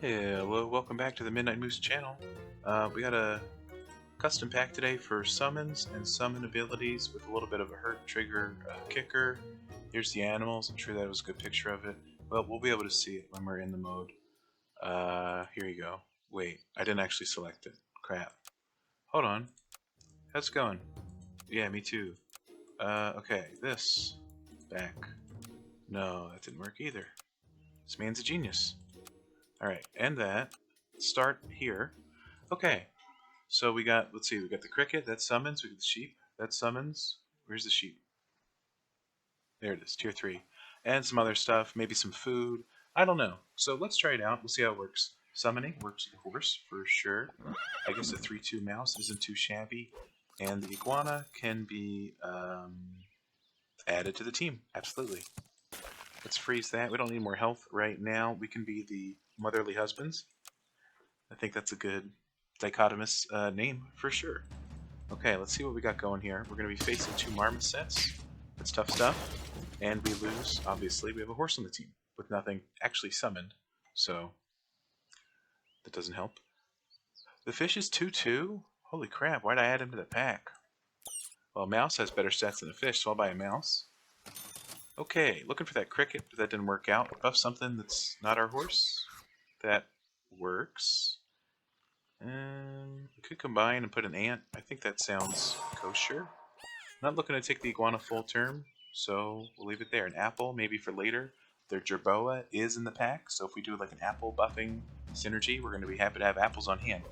Hello, welcome back to the Midnight Moose channel. We got a custom pack today for summons and summon abilities with a little bit of a hurt trigger kicker. Here's the animals. I'm sure that was a good picture of it. Well, we'll be able to see it when we're in the mode. Here you go. Wait, I didn't actually select it. Crap. Hold on. How's it going? Yeah, me too. Okay, this. Back. No, that didn't work either. This man's a genius. Alright, and that. Start here. Okay, so we got, let's see, we got the cricket, that summons, we got the sheep, that summons. Where's the sheep? There it is, tier 3. And some other stuff, maybe some food. I don't know. So let's try it out, we'll see how it works. Summoning works with the horse, for sure. I guess the 3-2 mouse isn't too shabby. And the iguana can be added to the team, absolutely. Let's freeze that. We don't need more health right now. We can be the motherly husbands. I think that's a good dichotomous name for sure. Okay, let's see what we got going here. We're going to be facing 2 marmosets. That's tough stuff. And we lose, obviously. We have a horse on the team with nothing actually summoned. So, that doesn't help. The fish is 2-2? Holy crap, why'd I add him to the pack? Well, a mouse has better stats than a fish, so I'll buy a mouse. Okay, looking for that cricket, but that didn't work out. Buff something that's not our horse. That works. We could combine and put an ant. I think that sounds kosher. Not looking to take the iguana full term, so we'll leave it there. An apple, maybe for later. Their jerboa is in the pack, so if we do like an apple buffing synergy, we're going to be happy to have apples on hand.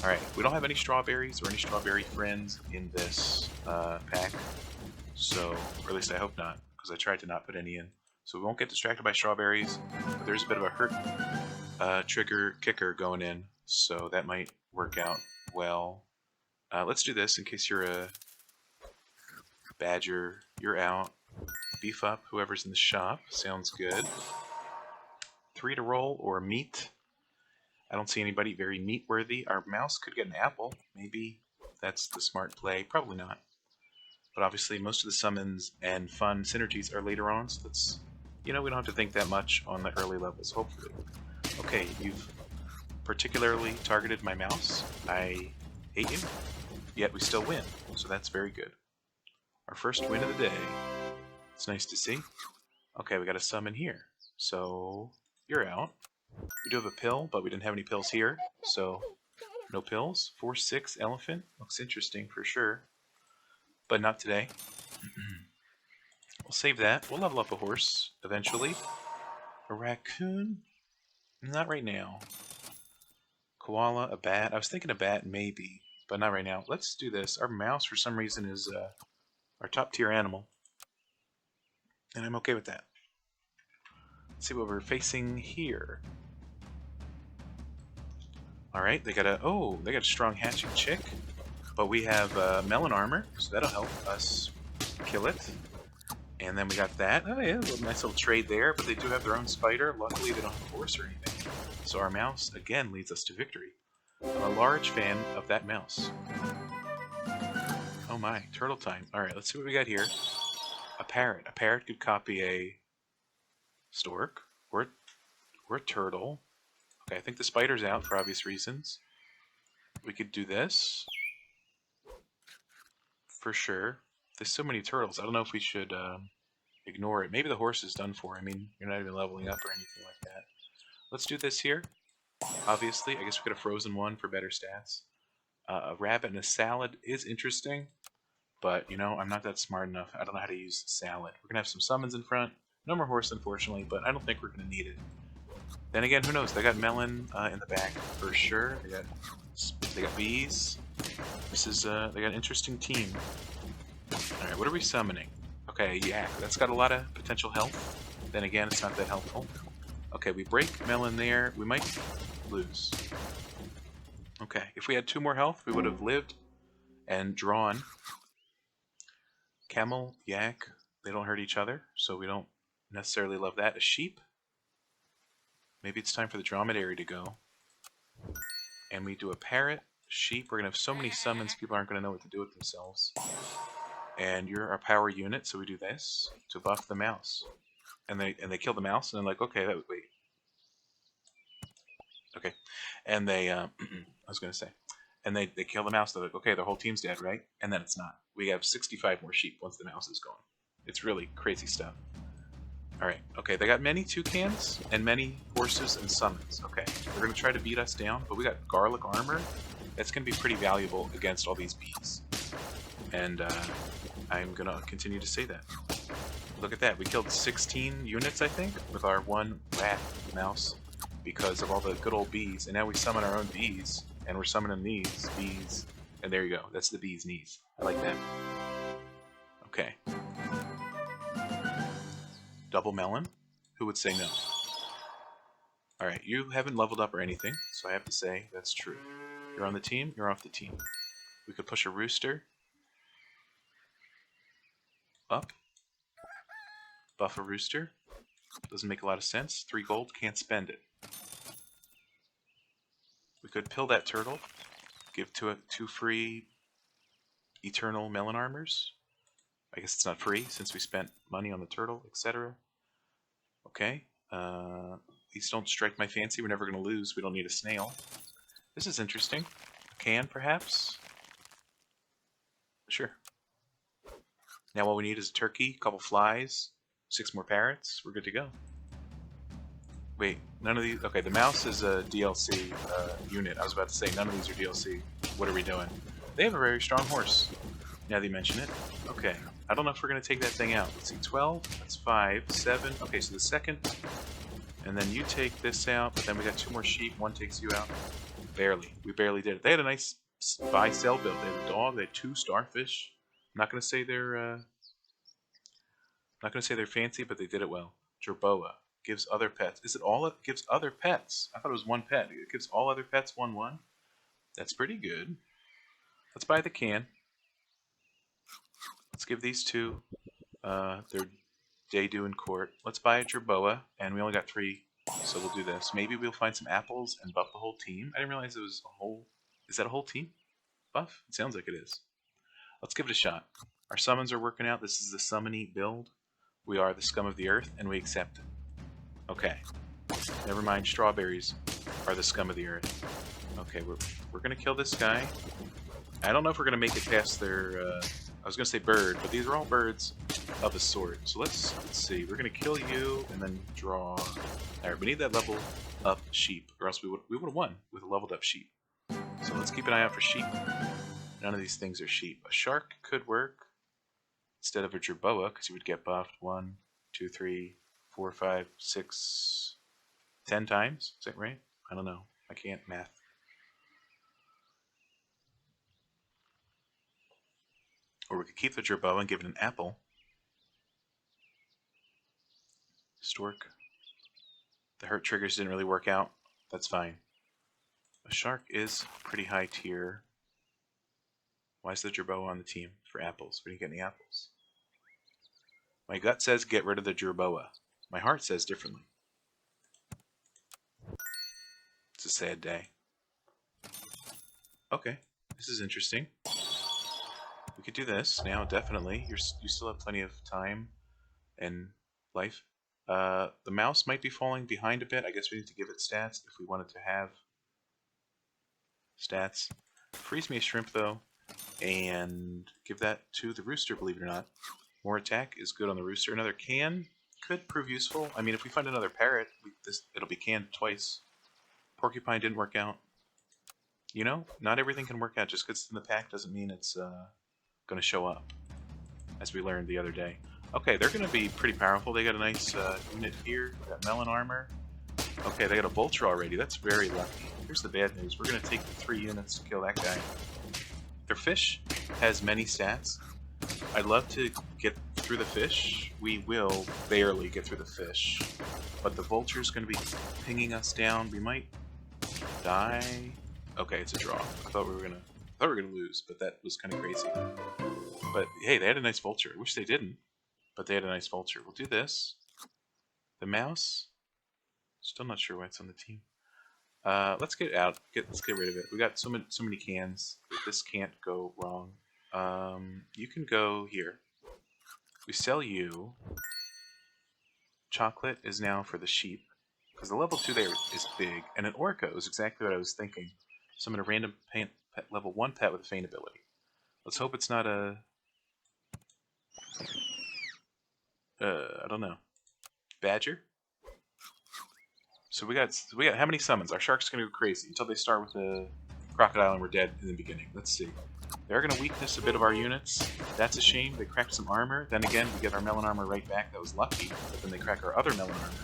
Alright, we don't have any strawberries or any strawberry friends in this pack, so, or at least I hope not, because I tried to not put any in. So we won't get distracted by strawberries, but there's a bit of a hurt trigger kicker going in, so that might work out well. Let's do this in case you're a badger. You're out. Beef up whoever's in the shop. Sounds good. 3 to roll or meat. I don't see anybody very meat worthy. Our mouse could get an apple. Maybe that's the smart play. Probably not. But obviously most of the summons and fun synergies are later on, so that's, you know, we don't have to think that much on the early levels, hopefully. Okay, you've particularly targeted my mouse. I hate you, yet we still win, so that's very good. Our first win of the day. It's nice to see. Okay, we got a summon here, so you're out. We do have a pill, but we didn't have any pills here, so no pills. 4-6 elephant, looks interesting for sure, but not today. We'll save that. We'll level up a horse eventually. A raccoon? Not right now. Koala, a bat. I was thinking a bat maybe, but not right now. Let's do this. Our mouse, for some reason, is our top tier animal, and I'm okay with that. Let's see what we're facing here. All right, they got a strong hatching chick, but we have melon armor, so that'll help us kill it. And then we got that. Oh yeah, a nice little trade there, but they do have their own spider. Luckily, they don't have a horse or anything. So our mouse, again, leads us to victory. I'm a large fan of that mouse. Oh my, turtle time. Alright, let's see what we got here. A parrot. A parrot could copy a stork or a turtle. Okay, I think the spider's out for obvious reasons. We could do this. For sure. There's so many turtles. I don't know if we should ignore it. Maybe the horse is done for. I mean, you're not even leveling up or anything like that. Let's do this here. Obviously, I guess we could have frozen one for better stats. A rabbit and a salad is interesting, but, you know, I'm not that smart enough. I don't know how to use salad. We're going to have some summons in front. No more horse, unfortunately, but I don't think we're going to need it. Then again, who knows? They got melon in the back for sure. They got bees. This is they got an interesting team. Alright, what are we summoning? Okay, yak. That's got a lot of potential health. Then again, it's not that helpful. Okay, we break melon there. We might lose. Okay, if we had 2 more health, we would have lived and drawn. Camel, yak, they don't hurt each other, so we don't necessarily love that. A sheep? Maybe it's time for the dromedary to go. And we do a parrot, sheep. We're going to have so many summons, people aren't going to know what to do with themselves. And you're our power unit, so we do this to buff the mouse. And they kill the mouse, and then like, okay, wait. Okay, and they I was gonna say, and they kill the mouse. They're like, okay, the whole team's dead, right? And then it's not. We have 65 more sheep once the mouse is gone. It's really crazy stuff. All right, okay, they got many toucans and many horses and summons. Okay, they're gonna try to beat us down, but we got garlic armor. That's gonna be pretty valuable against all these bees. And I'm gonna continue to say that. Look at that, we killed 16 units, I think, with our one rat mouse because of all the good old bees. And now we summon our own bees, and we're summoning these bees. And there you go, that's the bee's knees. I like that. Okay. Double melon? Who would say no? Alright, you haven't leveled up or anything, so I have to say that's true. You're on the team, you're off the team. We could push a rooster up. Buff a rooster. Doesn't make a lot of sense. 3 gold, can't spend it. We could pill that turtle. Give to it 2 free eternal melon armors. I guess it's not free since we spent money on the turtle, etc. Okay. These don't strike my fancy. We're never going to lose. We don't need a snail. This is interesting. A can, perhaps? Sure. Now all we need is a turkey, a couple flies, 6 more parrots. We're good to go. Wait, none of these... Okay, the mouse is a DLC unit. I was about to say, none of these are DLC. What are we doing? They have a very strong horse. Now that you mention it. Okay. I don't know if we're going to take that thing out. Let's see, 12. That's 5. 7. Okay, so the second. And then you take this out, but then we got 2 more sheep. 1 takes you out. Barely. We barely did it. They had a nice buy-sell build. They had a dog. They had 2 starfish. I'm not going to say they're... not going to say they're fancy, but they did it well. Jerboa. Gives other pets. Is it all it gives other pets? I thought it was 1 pet. It gives all other pets 1/1. That's pretty good. Let's buy the can. Let's give these 2 their day due in court. Let's buy a Jerboa, and we only got 3, so we'll do this. Maybe we'll find some apples and buff the whole team. I didn't realize it was a whole... Is that a whole team buff? It sounds like it is. Let's give it a shot. Our summons are working out. This is the summony build. We are the scum of the earth, and we accept it. Okay. Never mind, strawberries are the scum of the earth. Okay, we're gonna kill this guy. I don't know if we're gonna make it past their I was gonna say bird, but these are all birds of a sort. So let's see. We're gonna kill you and then draw. Alright, we need that level up sheep, or else we would have won with a leveled up sheep. So let's keep an eye out for sheep. None of these things are sheep. A shark could work instead of a jerboa, because you would get buffed 1, 2, 3, 4, 5, 6, 10 times. Is that right? I don't know. I can't math. Or we could keep the jerboa and give it an apple. Stork. The hurt triggers didn't really work out. That's fine. A shark is pretty high tier. Why is the jerboa on the team for apples? We didn't get any apples. My gut says get rid of the jerboa. My heart says differently. It's a sad day. Okay, this is interesting. We could do this now, definitely. You still have plenty of time and life. The mouse might be falling behind a bit. I guess we need to give it stats if we wanted to have stats. Freeze me a shrimp, though, and give that to the rooster, believe it or not. More attack is good on the rooster. Another can could prove useful. I mean, if we find another parrot, it'll be canned twice. Porcupine didn't work out. You know, not everything can work out. Just because it's in the pack doesn't mean it's going to show up, as we learned the other day. Okay, they're going to be pretty powerful. They got a nice unit here. They got melon armor. Okay, they got a vulture already. That's very lucky. Here's the bad news. We're going to take the 3 units to kill that guy. Their fish has many stats. I'd love to get through the fish. We will barely get through the fish. But the vulture's going to be pinging us down. We might die. Okay, it's a draw. I thought we were gonna lose, but that was kind of crazy. But hey, they had a nice vulture. I wish they didn't, but they had a nice vulture. We'll do this. The mouse. Still not sure why it's on the team. Let's get out. Let's get rid of it. We got so many cans. This can't go wrong. You can go here. We sell you. Chocolate is now for the sheep. Because the level 2 there is big, and an Orca is exactly what I was thinking. Summon a random pet, level 1 pet with a feint ability. Let's hope it's not a... I don't know. Badger? So we got how many summons? Our shark's gonna go crazy until they start with a crocodile and we're dead in the beginning. Let's see. They're gonna weakness a bit of our units. That's a shame. They cracked some armor. Then again, we get our melon armor right back. That was lucky. But then they crack our other melon armor.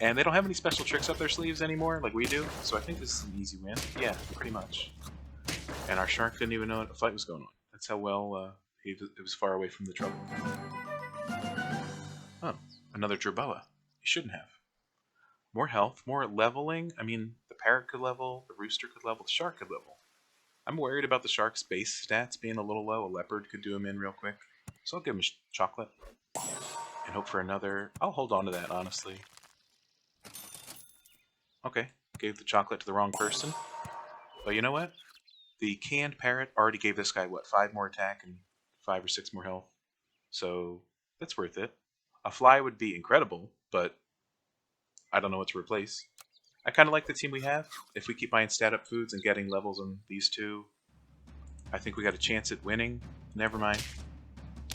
And they don't have any special tricks up their sleeves anymore, like we do. So I think this is an easy win. Yeah, pretty much. And our shark didn't even know a fight was going on. That's how well it was far away from the trouble. Oh, another Jerboa. He shouldn't have. More health, more leveling. I mean, the parrot could level, the rooster could level, the shark could level. I'm worried about the shark's base stats being a little low. A leopard could do him in real quick. So I'll give him chocolate. And hope for another... I'll hold on to that, honestly. Okay, gave the chocolate to the wrong person. But you know what? The canned parrot already gave this guy, what, 5 more attack and 5 or 6 more health. So, that's worth it. A fly would be incredible, but I don't know what to replace. I kind of like the team we have. If we keep buying stat-up foods and getting levels on these two, I think we got a chance at winning. Never mind.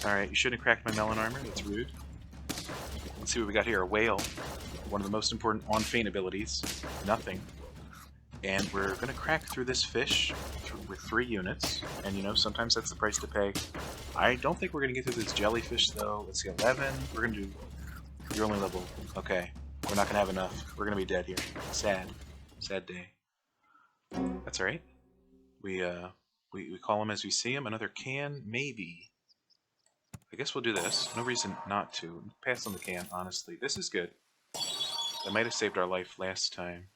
Alright, you shouldn't have cracked my melon armor. That's rude. Let's see what we got here. A whale. One of the most important on-feint abilities. Nothing. And we're going to crack through this fish with 3 units. And, you know, sometimes that's the price to pay. I don't think we're going to get through this jellyfish, though. Let's see, 11. We're going to do... You're only level... Okay. We're not going to have enough. We're going to be dead here. Sad. Sad day. That's alright. We call him as we see him. Another can? Maybe. I guess we'll do this. No reason not to. Pass on the can, honestly. This is good. That might have saved our life last time.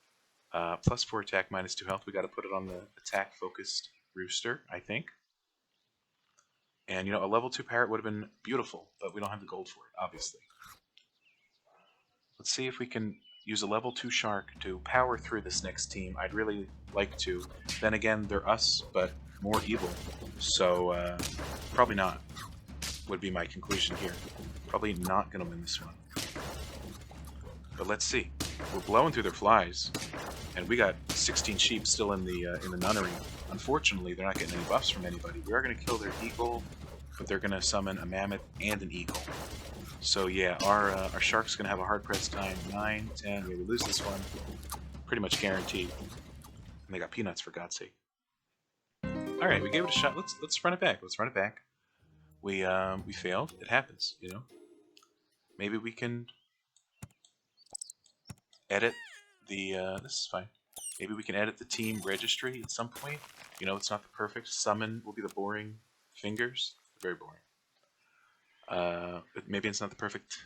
Plus 4 attack, minus 2 health. We got to put it on the attack-focused rooster, I think. And, you know, a level 2 parrot would have been beautiful, but we don't have the gold for it, obviously. Let's see if we can use a level 2 shark to power through this next team. I'd really like to. Then again, they're us, but more evil. So, probably not, would be my conclusion here. Probably not going to win this one. But let's see. We're blowing through their flies, and we got 16 sheep still in the nunnery. Unfortunately, they're not getting any buffs from anybody. We are going to kill their eagle, but they're going to summon a mammoth and an eagle. So yeah, our shark's going to have a hard-pressed time. 9, 10, we lose this one. Pretty much guaranteed. And they got peanuts, for God's sake. Alright, we gave it a shot. Let's run it back. Let's run it back. We failed. It happens, you know. Maybe we can... edit the, this is fine. Maybe we can edit the team registry at some point. You know, it's not the perfect. Summon will be the boring fingers. Very boring. Maybe it's not the perfect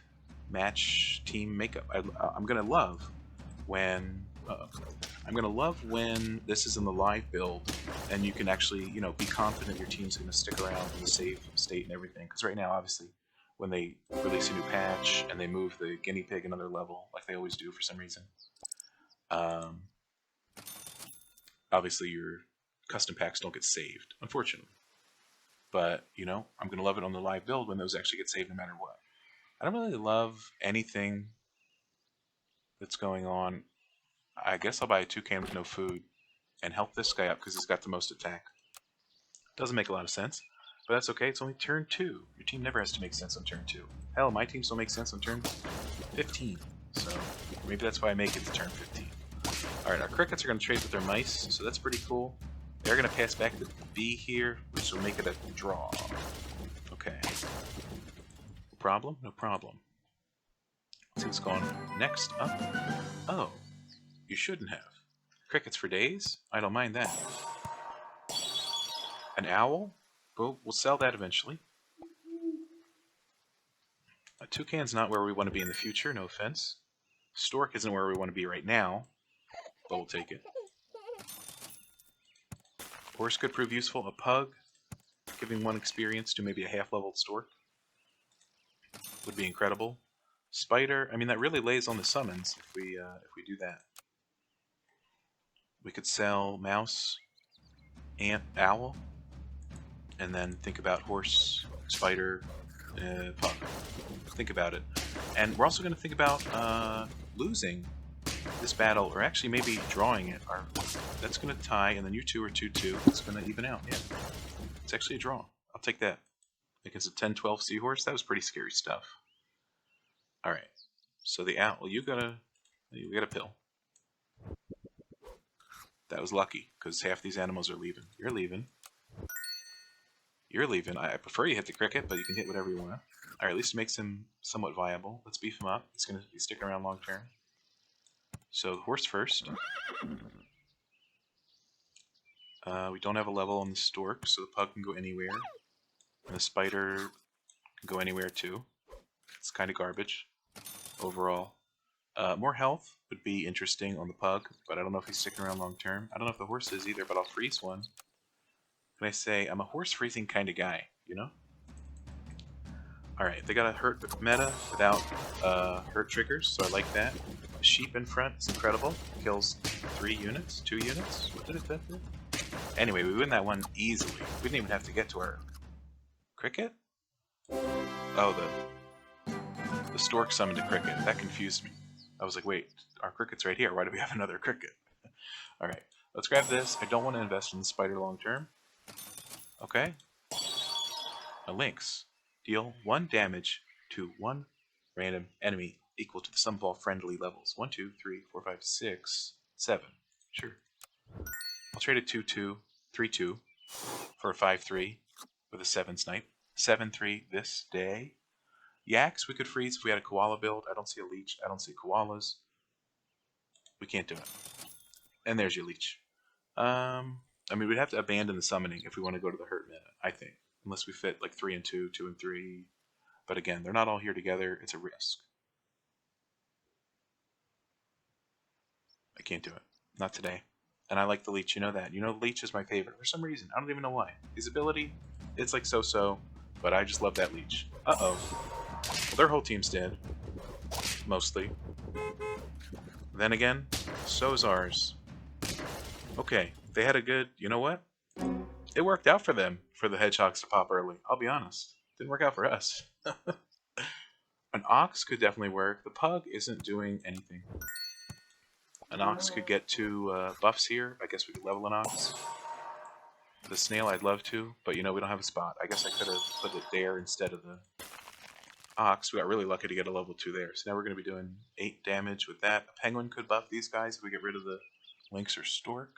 match team makeup. I'm gonna love when this is in the live build and you can actually, you know, be confident your team's gonna stick around in the safe state and everything. Because right now, obviously, when they release a new patch and they move the guinea pig another level, like they always do for some reason, obviously your custom packs don't get saved, unfortunately. But, you know, I'm going to love it on the live build when those actually get saved no matter what. I don't really love anything that's going on. I guess I'll buy a toucan with no food and help this guy up because he's got the most attack. Doesn't make a lot of sense. But that's okay, it's only turn 2. Your team never has to make sense on turn 2. Hell, my team still makes sense on turn 15. So, maybe that's why I make it to turn 15. Alright, our crickets are going to trade with their mice, so that's pretty cool. They're going to pass back the B here, which will make it a draw. Okay. No problem? No problem. Let's see what's going on. Next up. Oh, you shouldn't have. Crickets for days? I don't mind that. An owl? We'll sell that eventually. A toucan's not where we want to be in the future, no offense. Stork isn't where we want to be right now, but we'll take it. Horse could prove useful. A pug, giving 1 experience to maybe a half-leveled stork, would be incredible. Spider, I mean, that really lays on the summons if we do that. We could sell mouse, ant, owl, and then think about horse, spider, pug. Think about it. And we're also going to think about losing this battle, or actually maybe drawing it, that's going to tie, and then you two are 2-2. It's going to even out. Yeah, it's actually a draw. I'll take that. Against a 10-12 seahorse, that was pretty scary stuff. All right, so the owl. You got a pill. That was lucky because half these animals are leaving. You're leaving. You're leaving. I prefer you hit the cricket, but you can hit whatever you want. All right, at least it makes him somewhat viable. Let's beef him up. He's going to be sticking around long term. So the horse first. We don't have a level on the stork, so the pug can go anywhere. And the spider can go anywhere too. It's kind of garbage overall. More health would be interesting on the pug, but I don't know if he's sticking around long term. I don't know if the horse is either, but I'll freeze one. Can I say I'm a horse freezing kind of guy, you know? Alright, they got a hurt meta without hurt triggers, so I like that. The sheep in front is incredible. Kills 3 units? 2 units? What did it do? Anyway, we win that one easily. We didn't even have to get to our cricket? Oh, the stork summoned a cricket. That confused me. I was like, wait, our cricket's right here. Why do we have another cricket? Alright, let's grab this. I don't want to invest in the spider long term. Okay. A lynx. Deal 1 damage to 1 random enemy equal to the sum of all friendly levels. 1, 2, 3, 4, 5, 6, 7. Sure. I'll trade a 2-2, 3-2 for a 5-3 with a 7 snipe. 7-3 this day. Yaks we could freeze if we had a koala build. I don't see a leech. I don't see koalas. We can't do it. And there's your leech. I mean, we'd have to abandon the summoning if we want to go to the hurt meta, I think. Unless we fit like 3 and 2, 2 and 3. But again, they're not all here together. It's a risk. I can't do it. Not today. And I like the leech, you know that. You know leech is my favorite for some reason. I don't even know why. His ability, it's like so-so, but I just love that leech. Uh-oh. Well, their whole team's dead. Mostly. Then again, so's ours. Okay, they had a good, you know what? It worked out for them, for the hedgehogs to pop early. I'll be honest. Didn't work out for us. An ox could definitely work. The pug isn't doing anything. An ox could get 2 buffs here. I guess we could level an ox. The snail I'd love to, but you know, we don't have a spot. I guess I could have put it there instead of the ox. We got really lucky to get a level 2 there. So now we're going to be doing 8 damage with that. A penguin could buff these guys if we get rid of the lynx or stork.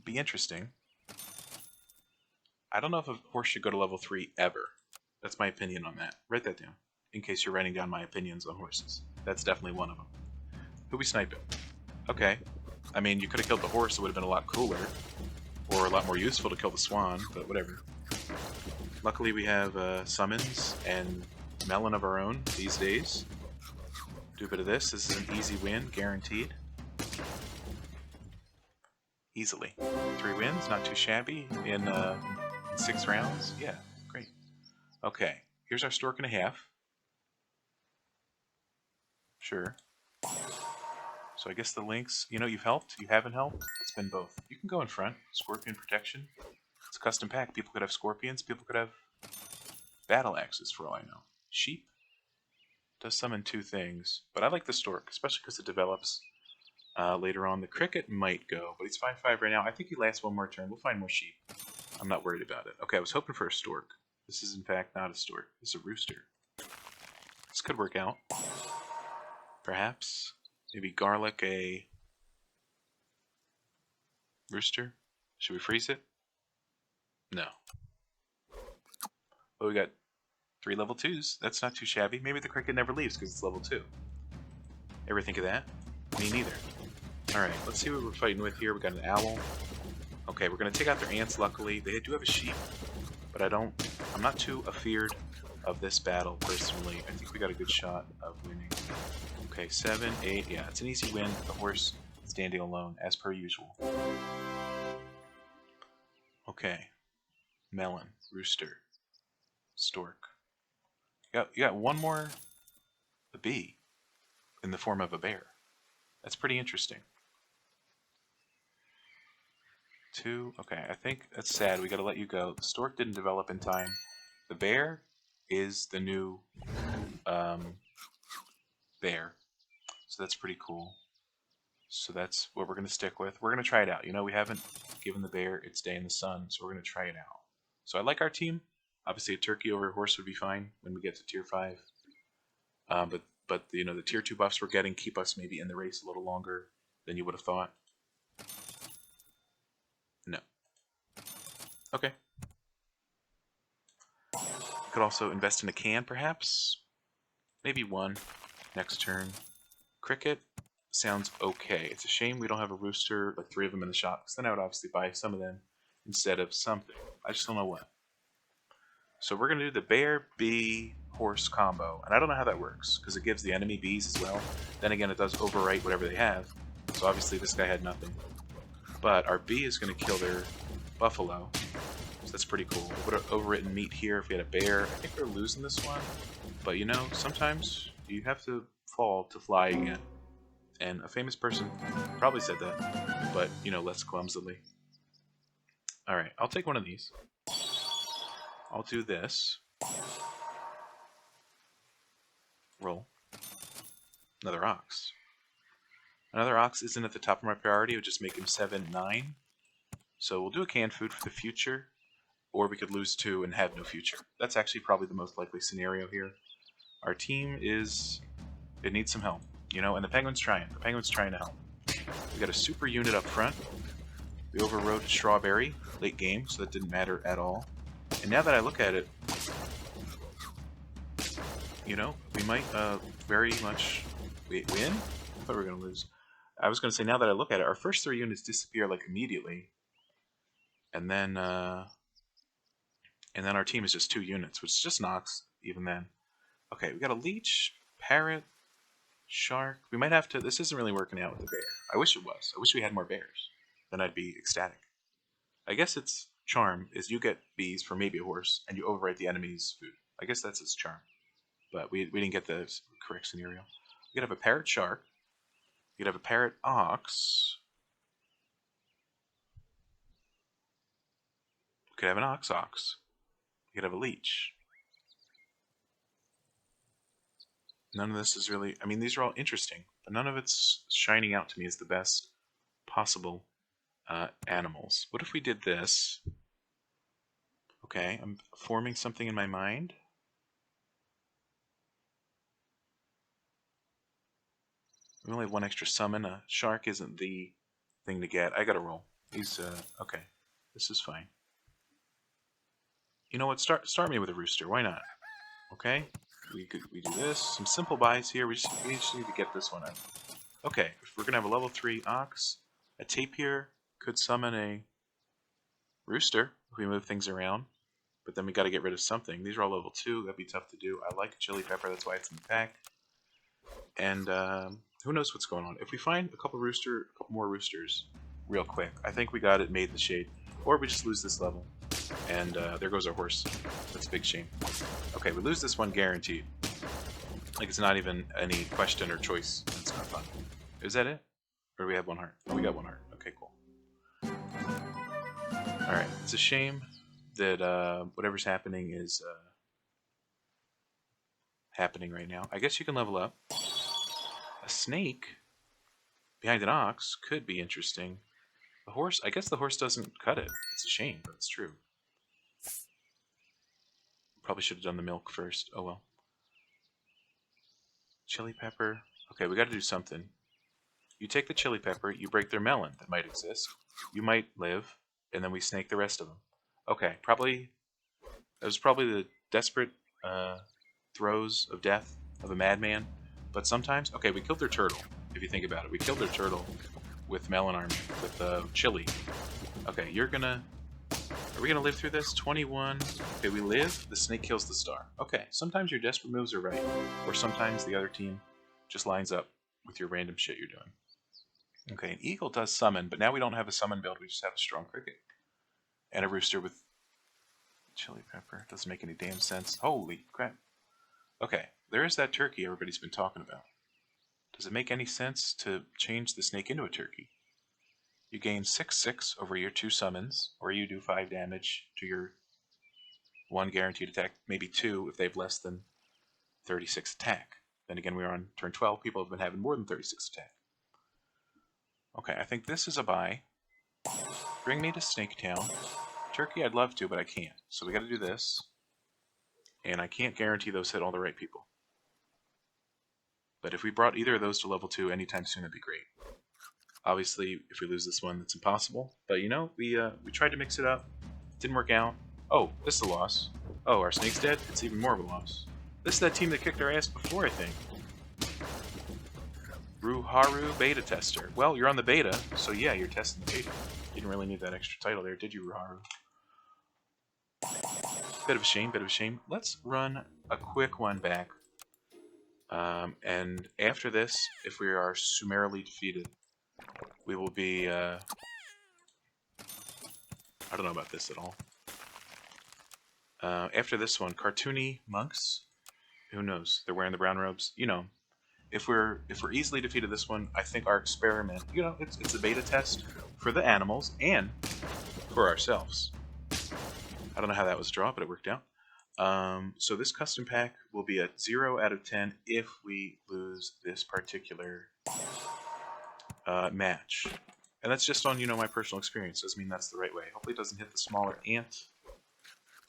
Be interesting. I don't know if a horse should go to level 3 ever. That's my opinion on that. Write that down, in case you're writing down my opinions on horses. That's definitely one of them. Who we sniping? Okay. I mean, you could have killed the horse, it would have been a lot cooler. Or a lot more useful to kill the swan, but whatever. Luckily we have summons and melon of our own these days. Do a bit of this. This is an easy win, guaranteed. Easily. 3 wins, not too shabby in 6 rounds. Yeah, great. Okay, here's our stork and a half. Sure. So I guess the lynx, you know, you've helped, you haven't helped. It's been both. You can go in front. Scorpion protection. It's a custom pack. People could have scorpions. People could have battle axes for all I know. Sheep does summon 2 things, but I like the stork, especially because it develops later on. The cricket might go, but he's 5-5 right now. I think he lasts 1 more turn. We'll find more sheep. I'm not worried about it. Okay, I was hoping for a stork. This is in fact not a stork. This is a rooster. This could work out. Perhaps. Maybe garlic a rooster. Should we freeze it? No. But we got 3 level 2s. That's not too shabby. Maybe the cricket never leaves because it's level 2. Ever think of that? Me neither. Alright, let's see what we're fighting with here. We got an owl. Okay, we're going to take out their ants, luckily. They do have a sheep, but I'm not too afeared of this battle, personally. I think we got a good shot of winning. Okay, 7, 8, yeah, it's an easy win. The horse standing alone, as per usual. Okay, melon, rooster, stork. You got 1 more a bee in the form of a bear. That's pretty interesting. 2, okay, I think that's sad. We gotta let you go. The stork didn't develop in time. The bear is the new bear. So that's pretty cool. So that's what we're going to stick with. We're going to try it out. You know, we haven't given the bear its day in the sun, so we're going to try it out. So I like our team. Obviously, a turkey over a horse would be fine when we get to tier 5. But you know, the tier 2 buffs we're getting keep us maybe in the race a little longer than you would have thought. No. Okay. Could also invest in a can, perhaps. Maybe one next turn. Cricket sounds okay. It's a shame we don't have a rooster, like 3 of them in the shop, because then I would obviously buy some of them instead of something. I just don't know what. So we're going to do the bear, bee, horse combo. And I don't know how that works, because it gives the enemy bees as well. Then again, it does overwrite whatever they have. So obviously this guy had nothing. But our bee is going to kill their buffalo. So that's pretty cool. We would have overwritten meat here if we had a bear. I think we're losing this one. But you know, sometimes you have to fall to fly again. And a famous person probably said that, but, you know, less clumsily. Alright, I'll take one of these. I'll do this. Roll. Another ox. Another ox isn't at the top of my priority. It would just make him 7-9. So we'll do a canned food for the future, or we could lose 2 and have no future. That's actually probably the most likely scenario here. Our team is... it needs some help. You know, and the Penguin's trying. The Penguin's trying to help. We got a super unit up front. We overrode Strawberry late game, so that didn't matter at all. And now that I look at it, you know, we might very much win. I thought we were going to lose. I was going to say, now that I look at it, our first 3 units disappear like immediately, and then our team is just 2 units, which is just Nox even then. Okay, we got a leech, parrot, shark. We might have to... this isn't really working out with the bear. I wish it was. I wish we had more bears. Then I'd be ecstatic. I guess its charm is you get bees for maybe a horse, and you overwrite the enemy's food. I guess that's its charm. But we didn't get the correct scenario. We could have a parrot shark. We could have a parrot ox. We could have an ox. We could have a leech. None of this is really... I mean, these are all interesting, but none of it's shining out to me as the best possible animals. What if we did this? Okay, I'm forming something in my mind. We only have 1 extra summon. A shark isn't the thing to get. I gotta roll. He's, okay. This is fine. You know what? Start me with a rooster. Why not? Okay? We do this. Some simple buys here. We just need to get this one out. Okay, if we're gonna have a level 3 ox, a tapir could summon a rooster if we move things around. But then we gotta get rid of something. These are all level 2. That'd be tough to do. I like chili pepper. That's why it's in the pack. And who knows what's going on. If we find a couple more roosters real quick, I think we got it made in the shade. Or we just lose this level. And there goes our horse. That's a big shame. Okay, we lose this one guaranteed. Like it's not even any question or choice. That's not fun. Is that it? Or do we have 1 heart? Oh, we got 1 heart. Okay, cool. Alright, it's a shame that whatever's happening is happening right now. I guess you can level up. A snake behind an ox could be interesting. The horse, I guess the horse doesn't cut it. It's a shame, but it's true. Probably should have done the milk first. Oh well. Chili pepper. Okay, we gotta do something. You take the chili pepper, you break their melon that might exist. You might live, and then we snake the rest of them. Okay, probably... that was probably the desperate throes of death of a madman. But sometimes... okay, we killed their turtle, if you think about it. We killed their turtle with melon army, with chili. Okay, you're gonna... are we gonna live through this? 21. Okay, we live. The snake kills the star. Okay, sometimes your desperate moves are right. Or sometimes the other team just lines up with your random shit you're doing. Okay, an eagle does summon, but now we don't have a summon build. We just have a strong cricket. And a rooster with chili pepper. Doesn't make any damn sense. Holy crap. Okay, there's that turkey everybody's been talking about. Does it make any sense to change the snake into a turkey? You gain 6/6 over your 2 summons, or you do 5 damage to your 1 guaranteed attack, maybe 2 if they have less than 36 attack. Then again, we're on turn 12. People have been having more than 36 attack. Okay, I think this is a buy. Bring me to Snake Town. Turkey, I'd love to, but I can't. So we got to do this. And I can't guarantee those hit all the right people. But if we brought either of those to level 2 anytime soon, that'd be great. Obviously, if we lose this one, that's impossible. But you know, we tried to mix it up. Didn't work out. Oh, this is a loss. Oh, our snake's dead? It's even more of a loss. This is that team that kicked our ass before, I think. Ruharu Beta Tester. Well, you're on the beta, so yeah, you're testing the beta. You didn't really need that extra title there, did you, Ruharu? Bit of a shame, bit of a shame. Let's run a quick one back. And after this, if we are summarily defeated, we will be, I don't know about this at all. After this one, cartoony monks. Who knows? They're wearing the brown robes. You know, if we're easily defeated this one, I think our experiment, you know, it's a beta test for the animals and for ourselves. I don't know how that was drawn, but it worked out. So this custom pack will be a 0 out of 10 if we lose this particular match. And that's just on, you know, my personal experience. Doesn't mean that's the right way. Hopefully it doesn't hit the smaller ant.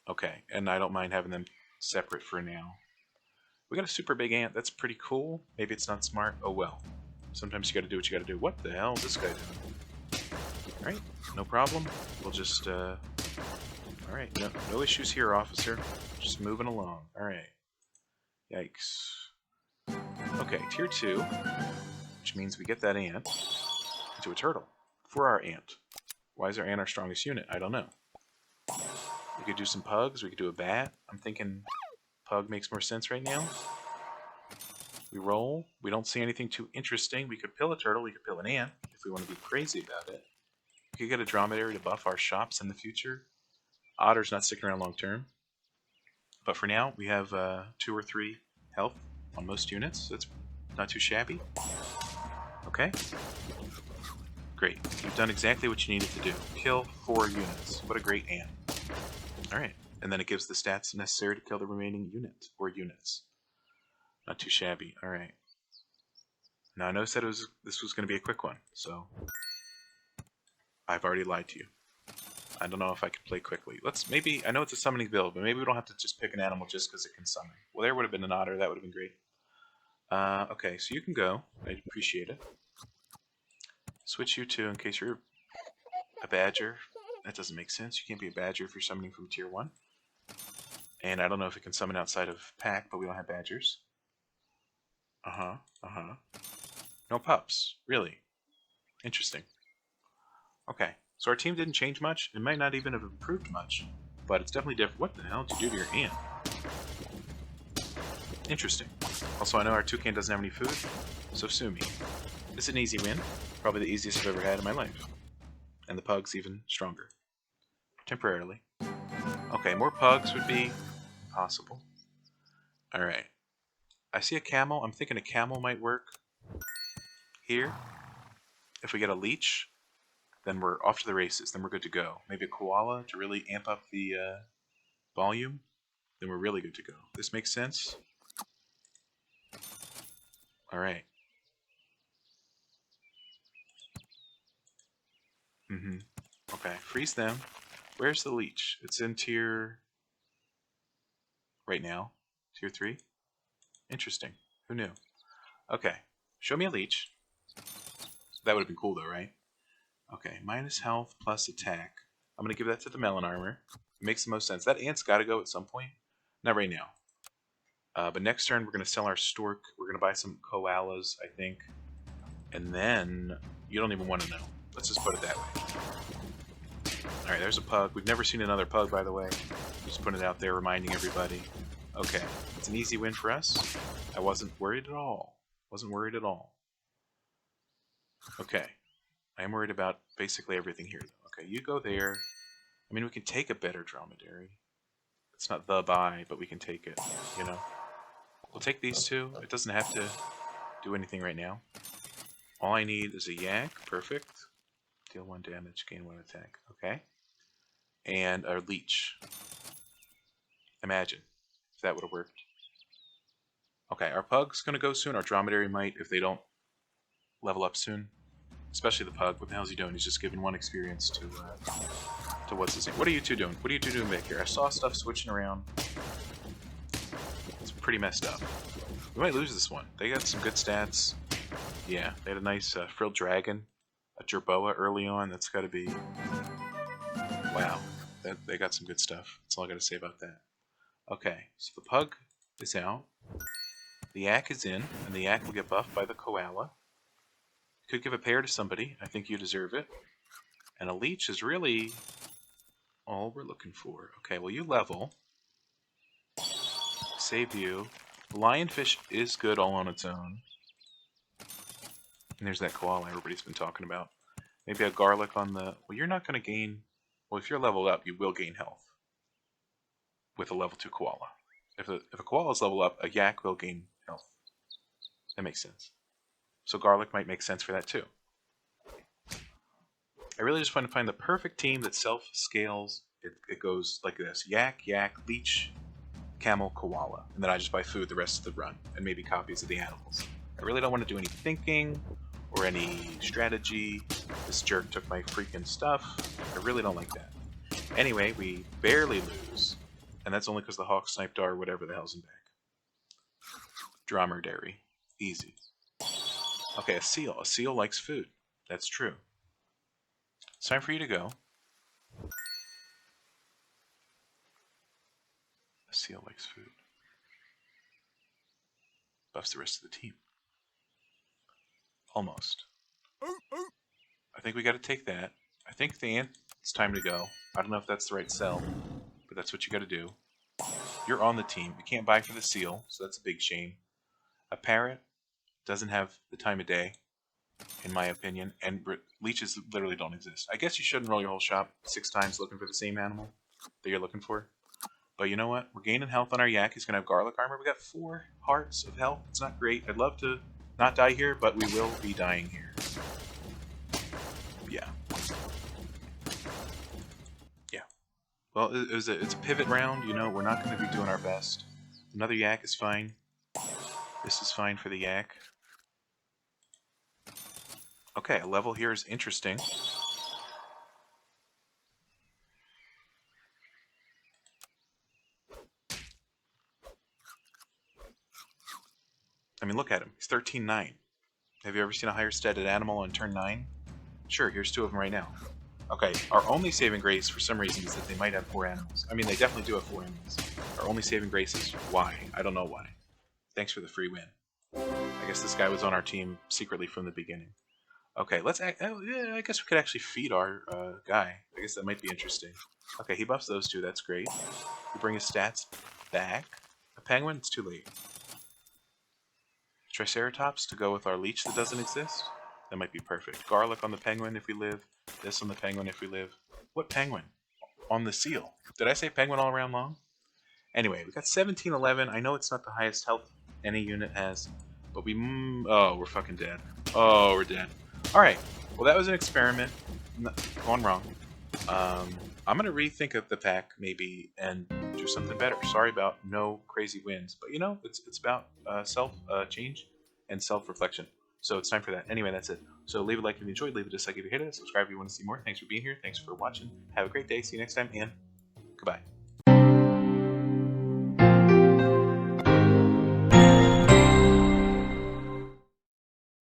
Okay, and I don't mind having them separate for now. We got a super big ant. That's pretty cool. Maybe it's not smart. Oh well. Sometimes you gotta do what you gotta do. What the hell is this guy doing? Alright, no problem. We'll just, alright, no issues here, officer. Just moving along. Alright. Yikes. Okay, tier 2, which means we get that ant into a turtle for our ant. Why is our ant our strongest unit? I don't know. We could do some pugs. We could do a bat. I'm thinking pug makes more sense right now. We roll. We don't see anything too interesting. We could pill a turtle. We could pill an ant if we want to be crazy about it. We could get a dromedary to buff our shops in the future. Otter's not sticking around long term. But for now, we have 2 or 3 health on most units. So it's not too shabby. Okay. Great. You've done exactly what you needed to do. Kill 4 units. What a great ant. Alright. And then it gives the stats necessary to kill the remaining unit or units. Not too shabby. Alright. Now I know I said this was going to be a quick one, so I've already lied to you. I don't know if I can play quickly. Let's maybe, I know it's a summoning build, but maybe we don't have to just pick an animal just because it can summon. Well, there would have been an otter. That would have been great. Okay, so you can go. I appreciate it. Switch you to, in case you're a badger. That doesn't make sense. You can't be a badger if you're summoning from tier 1. And I don't know if it can summon outside of pack, but we don't have badgers. No pups. Really? Interesting. Okay. So our team didn't change much. It might not even have improved much. But it's definitely different. What the hell did you do to your ant? Interesting. Also, I know our toucan doesn't have any food, so sue me. This is an easy win. Probably the easiest I've ever had in my life. And the pug's even stronger. Temporarily. Okay, more pugs would be possible. Alright. I see a camel. I'm thinking a camel might work here. If we get a leech, then we're off to the races. Then we're good to go. Maybe a koala to really amp up the volume. Then we're really good to go. This makes sense? Alright. Okay, freeze them. Where's the leech? It's in tier... right now. Tier 3? Interesting. Who knew? Okay. Show me a leech. That would have been cool though, right? Okay, minus health plus attack. I'm going to give that to the melon armor. It makes the most sense. That ant's got to go at some point. Not right now. But next turn we're going to sell our stork. We're going to buy some koalas, I think. And then... you don't even want to know. Let's just put it that way. Alright, there's a pug. We've never seen another pug, by the way. Just putting it out there, reminding everybody. Okay, it's an easy win for us. I wasn't worried at all. Wasn't worried at all. Okay. I am worried about basically everything here. Okay, you go there. I mean, we can take a better dromedary. It's not the buy, but we can take it, you know? We'll take these two. It doesn't have to do anything right now. All I need is a yak. Perfect. Deal 1 damage, gain 1 attack. Okay. And a leech. Imagine if that would have worked. Okay, our pug's going to go soon. Our dromedary might if they don't level up soon. Especially the pug. What the hell is he doing? He's just giving one experience to what's his name. What are you two doing? What are you two doing back here? I saw stuff switching around. It's pretty messed up. We might lose this one. They got some good stats. Yeah, they had a nice Frilled Dragon, a Jerboa early on. That's got to be... Wow. They got some good stuff. That's all I got to say about that. Okay, so the pug is out. The yak is in, and the yak will get buffed by the koala. Could give a pair to somebody. I think you deserve it. And a leech is really all we're looking for. Okay, well, you level. Save you. The lionfish is good all on its own. And there's that koala everybody's been talking about. Maybe a garlic on the... Well, you're not going to gain... Well, if you're leveled up, you will gain health. With a level 2 koala. If a koala is level up, a yak will gain health. That makes sense. So garlic might make sense for that too. I really just want to find the perfect team that self-scales. It goes like this. Yak, leech, camel, koala. And then I just buy food the rest of the run. And maybe copies of the animals. I really don't want to do any thinking or any strategy. This jerk took my freaking stuff. I really don't like that. Anyway, we barely lose. And that's only because the hawk sniped our whatever the hell's in back. Dromedary. Easy. Okay, a seal. A seal likes food. That's true. It's time for you to go. A seal likes food. Buffs the rest of the team. Almost. I think we got to take that. I think the ant, it's time to go. I don't know if that's the right sell, but that's what you got to do. You're on the team. You can't buy for the seal, so that's a big shame. A parrot doesn't have the time of day, in my opinion, and leeches literally don't exist. I guess you shouldn't roll your whole shop 6 times looking for the same animal that you're looking for. But you know what? We're gaining health on our yak. He's going to have garlic armor. We got 4 hearts of health. It's not great. I'd love to not die here, but we will be dying here. Yeah. Yeah. Well, it's a pivot round. You know, we're not going to be doing our best. Another yak is fine. This is fine for the yak. Okay, a level here is interesting. I mean, look at him. He's 13-9. Have you ever seen a higher statted animal on turn 9? Sure, here's 2 of them right now. Okay, our only saving grace for some reason is that they might have 4 animals. I mean, they definitely do have 4 animals. Our only saving grace is why. I don't know why. Thanks for the free win. I guess this guy was on our team secretly from the beginning. Okay, let's act. Oh, yeah, I guess we could actually feed our guy. I guess that might be interesting. Okay, he buffs those 2. That's great. We bring his stats back. A penguin? It's too late. Triceratops to go with our leech that doesn't exist? That might be perfect. Garlic on the penguin if we live. This on the penguin if we live. What penguin? On the seal. Did I say penguin all around long? Anyway, we got 17-11. I know it's not the highest health any unit has, but we... oh, we're fucking dead. Oh, we're dead. Alright, well that was an experiment. Gone wrong. I'm going to rethink of the pack, maybe, and do something better. Sorry about no crazy wins, but you know, it's about self-change and self-reflection. So it's time for that. Anyway, that's it. So leave a like if you enjoyed, leave a dislike if you hate it, subscribe if you want to see more. Thanks for being here, thanks for watching. Have a great day, see you next time, and goodbye.